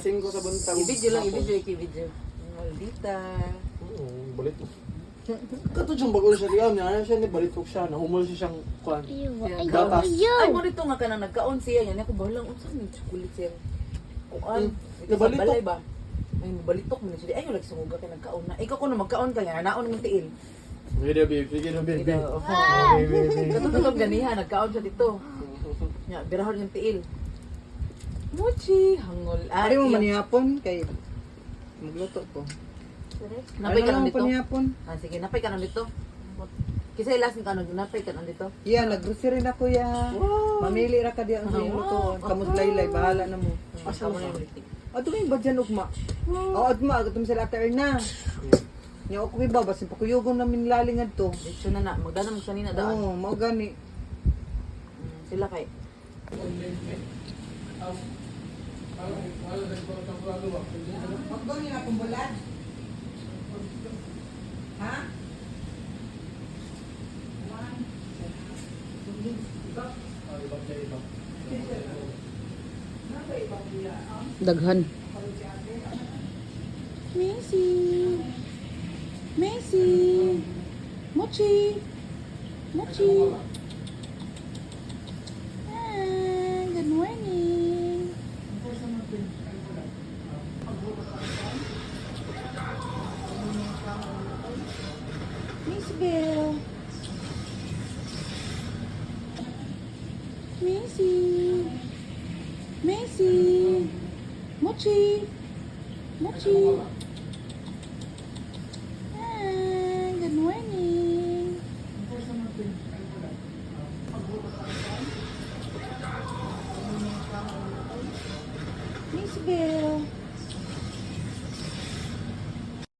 Singko sa buntag. I-video lang, i-video, i-video. Maldita. Balit. Kato siyang bago siya liyaw niya. Ano siya ni balitok siya. Nahumol siya siyang kwan. Gatas. Ay, mo dito nga ka na nagkaon siya. Yan ako balang unsa ni chocolate siya. Kuan. Ito sa Nabalitok. balay ba? Ay, balitok mo na siya. Ay, wala sumuga ka nagkaon na. Ikaw kuno magkaon ka nga, naon ng tiil. Video babe, video babe. Katutulog ganiha, nagkaon siya dito. Ya, birahon yung tiil. Mochi, hangol. Ari mo manihapon kay magluto ko. Napay ka Ano na lang dito? panihapon? Ah, sige, napay ka na dito. Kisa ilasin ka na, napay ka na dito. Iya, nag-grocery na ko ya. Mamili ra ka diya ang iyong lutoon. Kamus laylay, bahala na mo. Asa mo na yung litik. Ato may badyan ugma. Oh, agma atom sila ater na. Nya ako ba basin pakuyugon namin laling adto. Dito na na, magdana mo sanina daan. Oh, mao gani. Sila kay. Magdon na akong bulad. Ha? Daghan. Messi. Messi. Mochi. Mochi. Ah, good morning. Miss Bill. Messi. Messi. Mochi. Mochi.